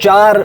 4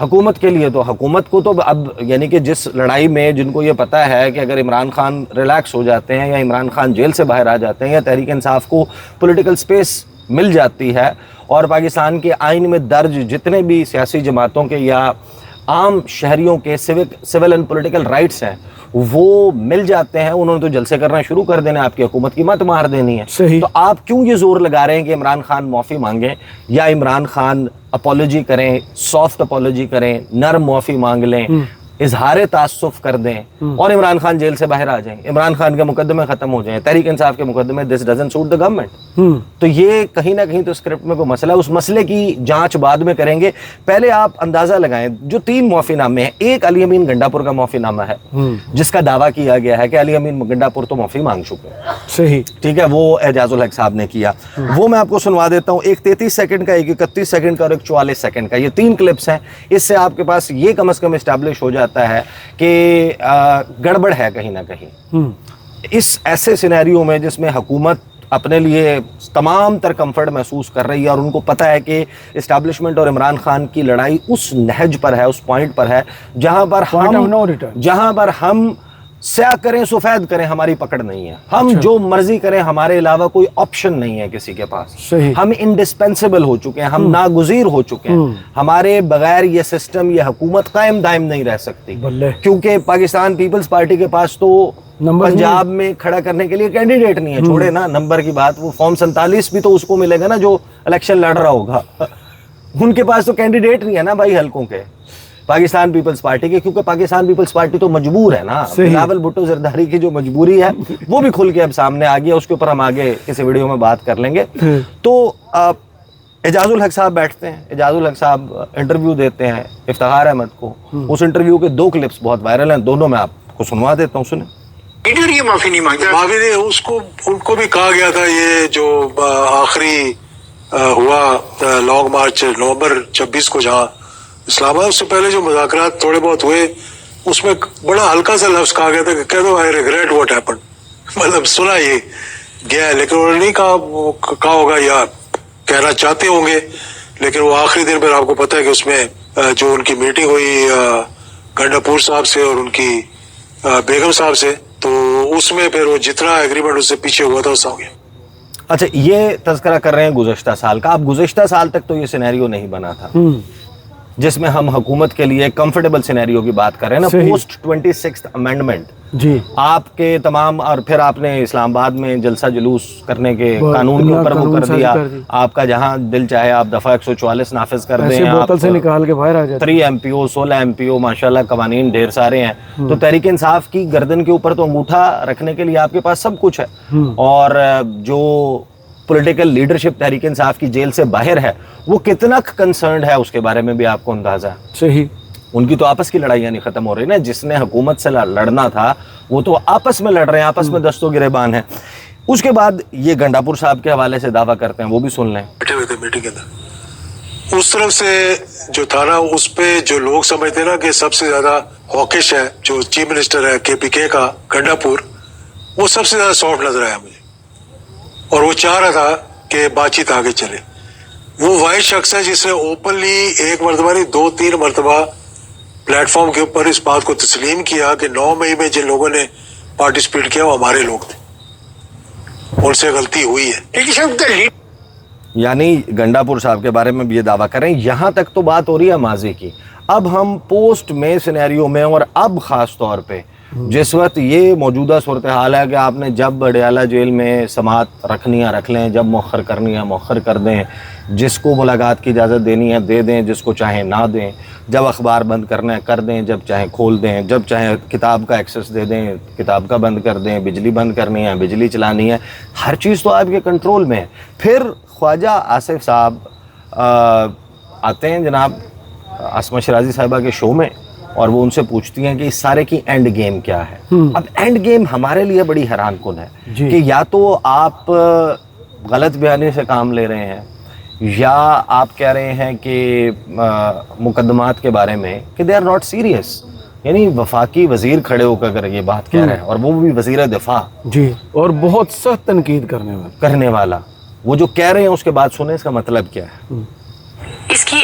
حکومت کے لیے تو حکومت کو تو اب یعنی کہ جس لڑائی میں جن کو یہ پتہ ہے کہ اگر عمران خان ریلیکس ہو جاتے ہیں یا عمران خان جیل سے باہر آ جاتے ہیں یا تحریک انصاف کو پولیٹیکل سپیس مل جاتی ہے اور پاکستان کے آئین میں درج جتنے بھی سیاسی جماعتوں کے یا عام شہریوں کے سول اینڈ پولیٹیکل رائٹس ہیں وہ مل جاتے ہیں, انہوں نے تو جلسے کرنا شروع کر دینا, آپ کی حکومت کی مت مار دینی ہے. صحیح. تو آپ کیوں یہ زور لگا رہے ہیں کہ عمران خان معافی مانگیں یا عمران خان اپالوجی کریں, سافٹ اپالوجی کریں, نرم معافی مانگ لیں, اظہار تعصف کر دیں اور عمران خان جیل سے باہر آ جائیں, عمران خان کے مقدمے ختم ہو جائیں, تحریک انصاف کے مقدمے, this doesn't suit the government. تو یہ کہیں نہ کہیں تو اسکرپٹ میں کوئی مسئلہ ہے, اس مسئلے کی جانچ بعد میں کریں گے. پہلے آپ اندازہ لگائیں جو 3 معافی نامے ہیں, ایک علی امین گنڈاپور کا معافی نامہ ہے جس کا دعویٰ کیا گیا ہے کہ علی امین گنڈاپور تو معافی مانگ چکے ہیں. صحیح, ٹھیک ہے, وہ اعجاز الحق صاحب نے کیا, وہ میں آپ کو سنوا دیتا ہوں. ایک 33 سیکنڈ کا, ایک 31 سیکنڈ کا اور ایک 44 سیکنڈ کا, یہ 3 کلپس ہیں. اس سے آپ کے پاس یہ کم از کم اسٹیبلش ہو جاتا ہے کہ گڑبڑ ہے کہیں نہ کہیں. اس ایسے سینیریو میں جس میں حکومت اپنے لیے تمام تر کمفرٹ محسوس کر رہی ہے اور ان کو پتہ ہے کہ اسٹیبلشمنٹ اور عمران خان کی لڑائی اس نہج پر ہے, اس پوائنٹ پر ہے جہاں پر ہم سیاہ کریں سفید کریں ہماری پکڑ نہیں ہے, ہم جو مرضی کریں ہمارے علاوہ کوئی آپشن نہیں ہے کسی کے پاس. ہم انڈسپینسیبل ہو چکے ہیں, ہم ناگزیر ہو چکے ہیں, ہمارے بغیر یہ سسٹم, یہ حکومت قائم دائم نہیں رہ سکتی, کیونکہ پاکستان پیپلز پارٹی کے پاس تو پنجاب میں کھڑا کرنے کے لیے کینڈیڈیٹ نہیں ہے. چھوڑے نا نمبر کی بات, وہ فارم 47 بھی تو اس کو ملے گا نا جو الیکشن لڑ رہا ہوگا, ان کے پاس تو کینڈیڈیٹ نہیں ہے نا بھائی حلقوں کے پاکستان پیپلز پارٹی کے, کیونکہ پاکستان پیپلز پارٹی تو مجبور ہے نا. بلاول بھٹو زرداری کی جو مجبوری ہے وہ بھی کھل کے اب سامنے آ گیا, اس کے اوپر ہم آگے کسی ویڈیو میں بات کر لیں گے. تو اعجاز الحق صاحب بیٹھتے ہیں, اعجاز الحق صاحب انٹرویو دیتے ہیں افتخار احمد کو. اس انٹرویو کے 2 کلپس بہت وائرل ہیں, دونوں میں آپ کو سنوا دیتا ہوں, سنیں. یہ معافی نہیں مانگتا, معافی نہیں, ان کو بھی کہا گیا تھا یہ جو آخری ہوا لانگ مارچ نومبر 26 کو جہاں اسلام آباد, اس سے پہلے جو مذاکرات تھوڑے بہت ہوئے اس میں بڑا ہلکا سا لفظ کہا گیا تھا کہ کہہ دو آئی ریگریٹ واٹ ہیپنڈ, مطلب سنا یہ گیا ہے لیکن انہوں نے نہیں کہا ہوگا یا کہنا چاہتے ہوں گے. لیکن وہ آخری دن پھر آپ کو پتہ ہے کہ اس میں جو ان کی میٹنگ ہوئی گنڈاپور صاحب سے اور ان کی بیگم صاحب سے, تو اس میں پھر وہ جتنا ایگریمنٹ اس سے پیچھے ہوا تھا اس ہو گیا. اچھا, یہ تذکرہ کر رہے ہیں گزشتہ سال کا. اب گزشتہ سال تک تو یہ سینیریو نہیں بنا تھا جس میں ہم حکومت کے لیے کمفرٹیبل سینیریو کی بات کر رہے ہیں نا. پوسٹ 26th امینڈمنٹ جی آپ کے تمام, اور پھر آپ نے اسلام آباد میں جلسہ جلوس کرنے کے قانون کے اوپر وہ کر دیا, آپ کا جہاں دل چاہے آپ دفعہ 144 نافذ کر دیں, بوتل سے نکال کے باہر آ جاتے 3 MPO 16 MPO ماشاءاللہ قوانین ڈھیر سارے ہیں. تو تحریک انصاف کی گردن کے اوپر تو انگوٹھا رکھنے کے لیے آپ کے پاس سب کچھ ہے, اور جو پولیٹیکل لیڈرشپ تحریک انصاف کی جیل سے باہر ہے وہ کتنا کنسرنڈ ہے اس کے بارے میں بھی آپ کو اندازہ ہے. صحیح, ان کی تو آپس کی لڑائیاں نہیں ختم ہو رہی نا, جس نے حکومت سے لڑنا تھا وہ تو آپس میں لڑ رہے ہیں, آپس میں دستوں گریبان ہیں. اس کے بعد یہ گنڈاپور صاحب کے حوالے سے دعویٰ کرتے ہیں, وہ بھی سن لیں. بیٹھے ہوئے تھے میٹنگ کے اندر, اس طرف سے جو تھا نا اس پہ جو لوگ سمجھتے نا کہ سب سے زیادہ ہاکش ہے جو چیف منسٹر ہے KPK کا گنڈاپور, وہ سب سے زیادہ سافٹ نظر آیا مجھے, اور وہ چاہ رہا تھا کہ بات چیت آگے چلے. وہ واحد شخص ہے جس نے اوپنلی 1 مرتبہ نہیں 2-3 مرتبہ پلیٹ فارم کے اوپر اس بات کو تسلیم کیا کہ 9 مئی میں جن لوگوں نے پارٹیسپیٹ کیا وہ ہمارے لوگ تھے, ان سے غلطی ہوئی ہے. یعنی گنڈاپور صاحب کے بارے میں بھی یہ دعویٰ کریں. یہاں تک تو بات ہو رہی ہے ماضی کی. اب ہم پوسٹ میں سینیریو میں, اور اب خاص طور پہ جس وقت یہ موجودہ صورتحال ہے کہ آپ نے جب اڈیالہ جیل میں سماعت رکھنی ہے رکھ لیں, جب مؤخر کرنی ہے مؤخر کر دیں, جس کو ملاقات کی اجازت دینی ہے دے دیں, جس کو چاہیں نہ دیں, جب اخبار بند کرنا ہے کر دیں, جب چاہیں کھول دیں, جب چاہیں کتاب کا ایکسس دے دیں کتاب کا بند کر دیں, بجلی بند کرنی ہے بجلی چلانی ہے, ہر چیز تو آپ کے کنٹرول میں ہے. پھر خواجہ آصف صاحب آتے ہیں جناب عاصمہ شیرازی صاحبہ کے شو میں, اور وہ ان سے پوچھتی ہیں کہ اس سارے کی اینڈ گیم کیا ہے. اب اینڈ گیم ہمارے لیے بڑی حیران کن ہے کہ یا تو آپ غلط بیانی سے کام لے رہے ہیں, یا آپ کہہ رہے ہیں کہ مقدمات کے بارے میں کہ دے آر ناٹ سیریس. یعنی وفاقی وزیر کھڑے ہو کر یہ بات کہہ رہے ہیں, اور وہ بھی وزیر دفاع جی, اور بہت سخت تنقید کرنے والا, وہ جو کہہ رہے ہیں اس کے بعد سنیں اس کا مطلب کیا ہے. اس کی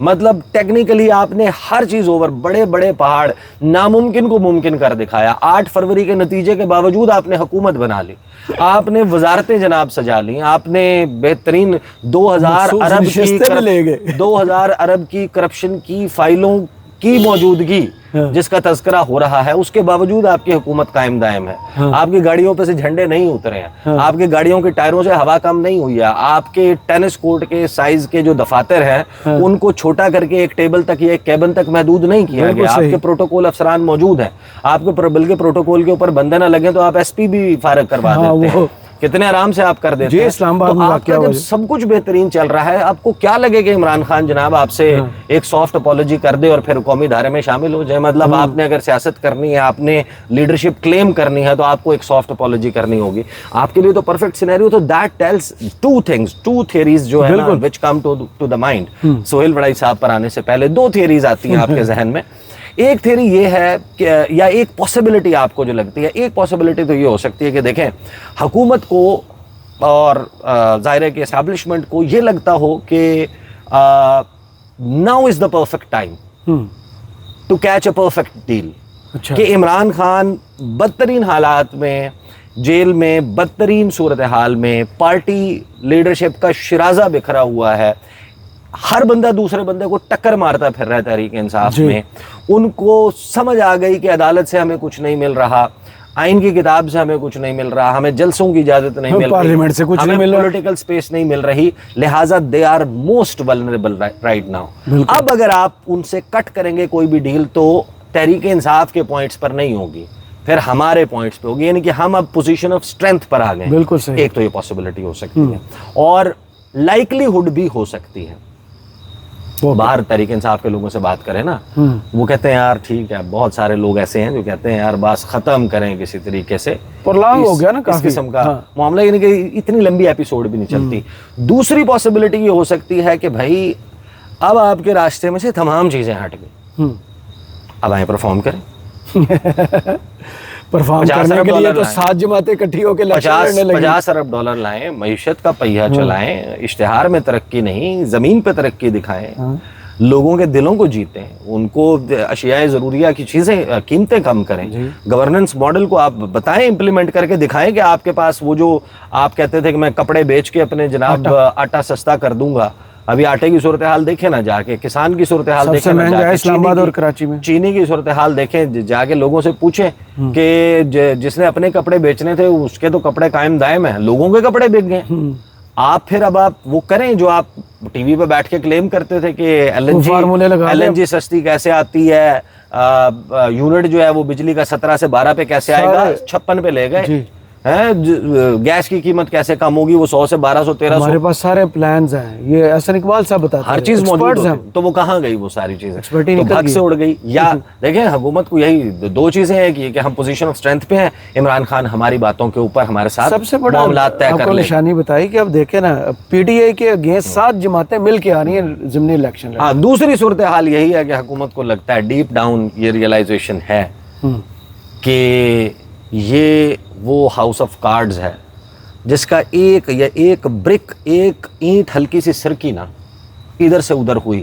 مطلب ٹیکنیکلی آپ نے ہر چیز اوور، بڑے بڑے پہاڑ، ناممکن کو ممکن کر دکھایا. 8 فروری کے نتیجے کے باوجود آپ نے حکومت بنا لی، آپ نے وزارتیں جناب سجا لی، آپ نے بہترین 2000 ارب کی کرپشن کی فائلوں کی موجودگی جس کا تذکرہ ہو رہا ہے، اس کے باوجود آپ کی حکومت قائم دائم ہے. آپ کی گاڑیوں پہ سے جھنڈے نہیں اترے ہیں، آپ کی گاڑیوں کے ٹائروں سے ہوا کم نہیں ہوئی ہے، آپ کے ٹینس کورٹ کے سائز کے جو دفاتر ہیں ان کو چھوٹا کر کے ایک ٹیبل تک یا ایک کیبن تک محدود نہیں کیا گیا. آپ کے پروٹوکول افسران موجود ہیں، آپ کے بلکہ پروٹوکول کے اوپر بندے نہ لگے تو آپ ایس پی بھی فارغ کروا دیتے ہیں، کتنے آرام سے آپ کر دیتے ہیں. اسلام آباد تو آپ کا جب سب کچھ بہترین چل رہا ہے، آپ کو کیا لگے کہ عمران خان جناب آپ سے ایک سافٹ اپولوجی کر دے اور پھر قومی دھارے میں شامل ہو جائے؟ مطلب آپ نے اگر سیاست کرنی ہے، آپ نے لیڈرشپ کلیم کرنی ہے، تو آپ کو ایک سافٹ اپولوجی کرنی ہوگی. آپ کے لیے تو پرفیکٹ سینیریو. تو دیٹ ٹیلز ٹو تھیوریز جو ہے نا which come to the mind. Sohail Waraich sahib پر آنے سے پہلے 2 تھیوریز آتی ہیں آپ کے ذہن میں. ایک تھیوری یہ ہے کہ یا ایک پاسبلٹی آپ کو جو لگتی ہے، ایک پاسبلٹی تو یہ ہو سکتی ہے کہ دیکھیں حکومت کو اور ظاہر ہے کہ اسٹیبلشمنٹ کو یہ لگتا ہو کہ now is the perfect time to catch a perfect deal, کہ عمران خان بدترین حالات میں، جیل میں، بدترین صورتحال میں، پارٹی لیڈرشپ کا شرازہ بکھرا ہوا ہے، ہر بندہ دوسرے بندے کو ٹکر مارتا پھر رہا ہے تحریک انصاف میں. ان کو سمجھ آ گئی کہ عدالت سے ہمیں کچھ نہیں مل رہا، آئین کی کتاب سے ہمیں کچھ نہیں مل رہا، ہمیں جلسوں کی اجازت نہیں مل رہی، پارلیمنٹ سے کچھ نہیں مل رہا، پولیٹیکل سپیس نہیں مل رہی، لہٰذا they are most vulnerable right now. اب اگر آپ ان سے کٹ کریں گے کوئی بھی ڈیل تو تحریک انصاف کے پوائنٹس پر نہیں ہوگی، پھر ہمارے پوائنٹس پہ ہوگی، یعنی کہ ہم اب پوزیشن آف اسٹرینتھ پر آ گئے. بالکل صحیح. ایک تو یہ پاسبلٹی ہو سکتی ہے، اور لائکلی ہوڈ بھی ہو سکتی ہے. باہر تحریک انصاف کے لوگوں سے بات کریں نا، وہ کہتے ہیں یار ٹھیک ہے، بہت سارے لوگ ایسے ہیں جو کہتے ہیں یار بس ختم کریں کسی طریقے سے، پرلانگ ہو گیا نا اس کافی قسم کا معاملہ، یعنی کہ اتنی لمبی ایپیسوڈ بھی نہیں چلتی. دوسری پاسبلٹی یہ ہو سکتی ہے کہ بھائی اب آپ کے راستے میں سے تمام چیزیں ہٹ گئی، اب آئیں پرفارم کریں. پرفارم کرنے کے لیے تو 7 جماعتیں اکٹھی ہو کے 50 ارب ڈالر لائیں، معیشت کا پہیہ چلائیں، اشتہار میں ترقی نہیں زمین پہ ترقی دکھائیں، لوگوں کے دلوں کو جیتیں، ان کو اشیاء ضروریہ کی چیزیں قیمتیں کم کریں، گورننس ماڈل کو آپ بتائیں، امپلیمنٹ کر کے دکھائیں کہ آپ کے پاس وہ جو آپ کہتے تھے کہ میں کپڑے بیچ کے اپنے جناب آٹا سستا کر دوں گا، ابھی آٹے کی صورتحال دیکھیں نا جا کے، کسان کی صورتحال دیکھیں نا جا کے، اسلام آباد اور کراچی میں چینی کی صورتحال دیکھیں جا کے، لوگوں سے پوچھیں کہ جس نے اپنے کپڑے بیچنے تھے اس کے تو کپڑے قائم دائم ہیں، لوگوں کے کپڑے بک گئے. آپ پھر اب آپ وہ کریں جو آپ ٹی وی پہ بیٹھ کے کلیم کرتے تھے کہ ایل این جی سستی کیسے آتی ہے، یونٹ جو ہے وہ بجلی کا 17 سے 12 پہ کیسے آئے گا، 56 پہ لے گئے، گیس کی قیمت کیسے کم ہوگی، وہ 100 سے 1200 1300. ہمارے پاس سارے پلانز ہیں، یہ احسن اقبال صاحب بتاتے ہیں، ہر چیز موجود ہے. تو وہ کہاں گئی وہ ساری چیزیں؟ تو بھگ سے اڑ گئی. یا دیکھیں حکومت کو یہی 2 چیزیں ہیں کہ ہم پوزیشن آف اسٹرینتھ پہ ہیں، عمران خان ہماری باتوں کے اوپر ہمارے ساتھ سب سے بڑا معاملات طے کر لیں. نشانی بتائی کہ اب دیکھیں نا پی ٹی آئی کے اگینسٹ 7 جماعتیں مل کے آ رہی ہیں ضمنی الیکشن. ہاں، دوسری صورتحال یہی ہے کہ حکومت کو لگتا ہے ڈیپ ڈاؤن یہ ریئلائزیشن ہے کہ یہ وہ ہاؤس آف کارڈز ہے جس کا ایک برک، ایک اینٹ ہلکی سی سرکی نا ادھر سے ادھر ہوئی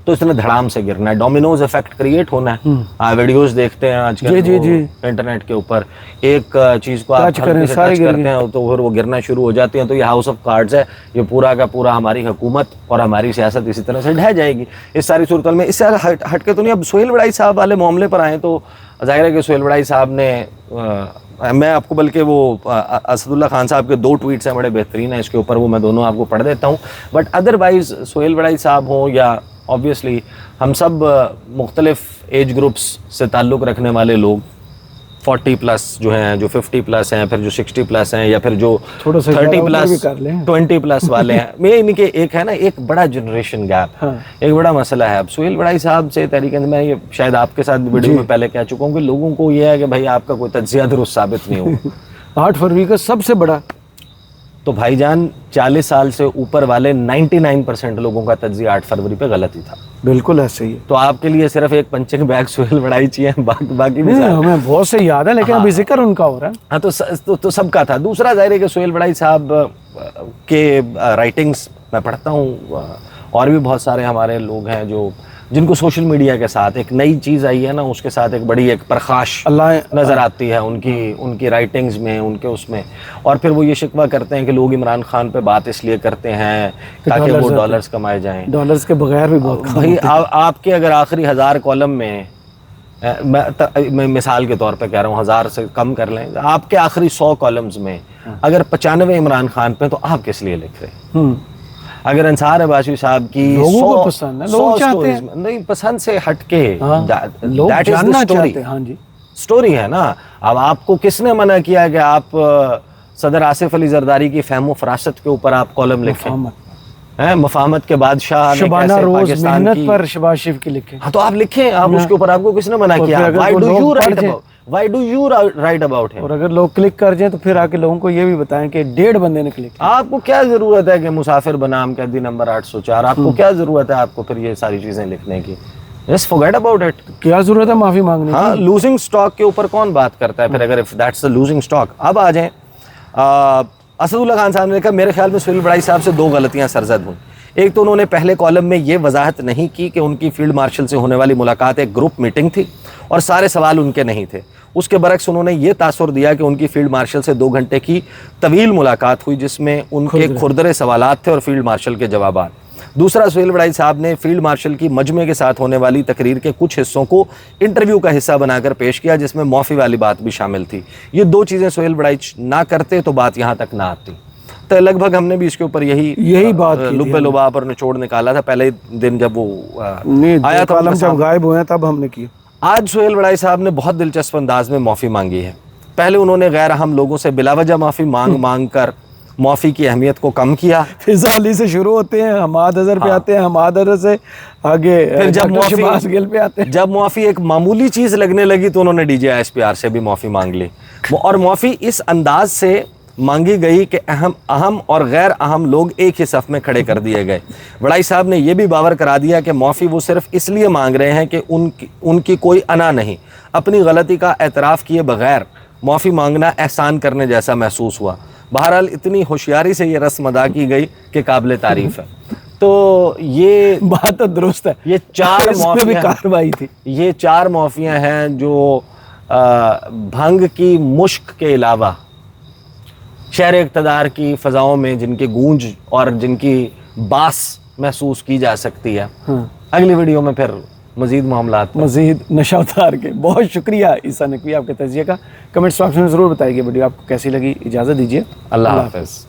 تو اس نے دھڑام سے گرنا ہے، ڈومینوز افیکٹ کریٹ ہونا ہے. ویڈیوز دیکھتے ہیں آج کل انٹرنیٹ کے اوپر، ایک چیز کو آپ ٹچ کرتے ہیں تو پھر وہ گرنا شروع ہو جاتی ہیں. تو یہ ہاؤس آف کارڈز ہے، یہ پورا کا پورا ہماری حکومت اور ہماری سیاست اسی طرح سے ڈھہ جائے گی اس ساری صورتحال میں. اس سے ہٹ کے تو نہیں. اب سہیل وڑائی صاحب والے معاملے پر آئیں تو ظاہر ہے کہ سہیل وڑائی صاحب نے، میں آپ کو بلکہ وہ اسد اللہ خان صاحب کے 2 ٹویٹس ہیں بڑے بہترین ہیں اس کے اوپر، وہ میں دونوں آپ کو پڑھ دیتا ہوں. بٹ ادروائز سہیل وڑائی صاحب ہوں یا آبویسلی ہم سب مختلف ایج گروپس سے تعلق رکھنے والے لوگ، 40 پلس جو ہیں، جو 50 پلس ہیں، پھر جو 60 پلس ہیں، یا پھر جو 30 پلس 20 پلس والے ہیں. میں ان کے ایک ہے نا ایک بڑا جنریشن گیپ، ایک بڑا مسئلہ ہے. اب سہیل وڑائی صاحب سے تحریک میں یہ شاید آپ کے ساتھ ویڈیو میں پہلے کہہ چکا ہوں کہ لوگوں کو یہ ہے کہ بھائی آپ کا کوئی تجزیہ درست ثابت نہیں ہوا. 8 فروری کا سب سے بڑا تو بھائی جان 40 سال سے اوپر والے 99% لوگوں کا تجزیہ 8 فروری پہ غلط ہی تھا. بالکل ایسے ہی. تو آپ کے لیے صرف ایک پنچنگ بیگ سہیل وڑائی چاہیے، باقی بھی ہمیں بہت سے یاد ہے لیکن ابھی ذکر ان کا ہو رہا ہے. ہاں تو سب کا تھا. دوسرا ظاہر ہے کہ سہیل وڑائی صاحب کے رائٹنگز میں پڑھتا ہوں اور بھی بہت سارے ہمارے لوگ ہیں جو جن کو سوشل میڈیا کے ساتھ ایک نئی چیز آئی ہے نا، اس کے ساتھ ایک بڑی ایک پرخاش نظر آتی ہے ان کی رائٹنگز میں، ان کے اس میں، اور پھر وہ یہ شکوہ کرتے ہیں کہ لوگ عمران خان پہ بات اس لیے کرتے ہیں تاکہ وہ ڈالرز کمائے جائیں. ڈالرز کے بغیر بھی بہت بھائی آپ کے اگر آخری 1000 کالم میں، میں مثال کے طور پہ کہہ رہا ہوں 1000 سے کم کر لیں، آپ کے آخری 100 کالمز میں اگر 95 عمران خان پہ، تو آپ کس لیے لکھ رہے ہیں؟ اگر انصار عباسی صاحب کی لوگوں کو پسند ہے، لوگ چاہتے ہیں، نہیں پسند سے ہٹ کے لوگ جاننا چاہتے ہیں. ہاں جی سٹوری ہے نا. اب آپ کو کس نے منع کیا کہ آپ صدر آصف علی زرداری کی فہم و فراست کے اوپر آپ کالم لکھیں؟ مفاہمت کے بادشاہ شبانہ روز محنت پر شہباز شریف کی لکھیں. ہاں تو آپ لکھیں، آپ اس کے اوپر، آپ کو کس نے منع کیا؟ Why do you write about him? اور اگر لوگ کلک کر جائیں تو پھر آ کے لوگوں کو یہ بھی بتائیں کہ 1.5 بندے نے کلک کیا. آپ کو کیا ضرورت ہے کہ مسافر بنام قیدی نمبر 804، آپ کو کیا ضرورت ہے آپ کو پھر یہ ساری چیزیں لکھنے کی؟ Just forget about it. کیا ضرورت ہے معافی مانگنے کی؟ ہاں، لوزنگ سٹاک کے اوپر کون بات کرتا ہے پھر، اگر if that's the losing stock. اب آ جائیں، اسد اللہ خان صاحب نے کہا میرے خیال میں سہیل بڑائی صاحب سے 2 غلطیاں سرزد ہوئیں. ایک تو انہوں نے پہلے کالم میں یہ وضاحت نہیں کی کہ ان کی فیلڈ مارشل سے ہونے والی ملاقات ایک گروپ میٹنگ تھی اور سارے سوال ان کے نہیں تھے. اس کے برعکس انہوں نے یہ تاثر دیا کہ ان کی فیلڈ مارشل سے 2 گھنٹے کی طویل ملاقات ہوئی جس میں ان کے کھردرے سوالات تھے اور فیلڈ مارشل کے جوابات. دوسرا، سہیل بڑائی صاحب نے فیلڈ مارشل کی مجمع کے ساتھ ہونے والی تقریر کے کچھ حصوں کو انٹرویو کا حصہ بنا کر پیش کیا جس میں معافی والی بات بھی شامل تھی. یہ 2 چیزیں سہیل بڑائی نہ کرتے تو بات یہاں تک نہ آتی. تو لگ بھگ ہم نے بھی اس کے اوپر یہی بات لبے لباب اور نچوڑ نکالا تھا پہلے دن جب وہ آیا تھا، جب غائب ہوئے تب ہم نے کیا. آج سہیل بڑائی صاحب نے بہت دلچسپ انداز میں معافی مانگی ہے. پہلے انہوں نے غیر اہم لوگوں سے بلا وجہ معافی مانگ کر معافی کی اہمیت کو کم کیا. فضا علی سے شروع ہوتے ہیں، حماد اظہر پہ آتے ہیں، حماد اظہر سے آگے پھر جب شہباز گل پہ آتے ہیں. جب معافی ایک معمولی چیز لگنے لگی تو انہوں نے D J S P R سے بھی معافی مانگ لی، اور معافی اس انداز سے مانگی گئی کہ اہم اور غیر اہم لوگ ایک ہی صف میں کھڑے کر دیے گئے. بڑائی صاحب نے یہ بھی باور کرا دیا کہ معافی وہ صرف اس لیے مانگ رہے ہیں کہ ان کی کوئی انا نہیں. اپنی غلطی کا اعتراف کیے بغیر معافی مانگنا احسان کرنے جیسا محسوس ہوا. بہرحال اتنی ہوشیاری سے یہ رسم ادا کی گئی کہ قابل تعریف ہے. تو یہ بات تو درست ہے. یہ 4 معافی کارروائی تھی. یہ 4 معافیاں ہیں جو بھنگ کی مشک کے علاوہ شہر اقتدار کی فضاؤں میں جن کی گونج اور جن کی باس محسوس کی جا سکتی ہے. اگلی ویڈیو میں پھر مزید معاملات، مزید نشہ اتار کے. بہت شکریہ عیسیٰ نقوی آپ کے تجزیے کا. کمنٹس باکس میں ضرور بتائیے ویڈیو آپ کو کیسی لگی. اجازت دیجیے، اللہ حافظ.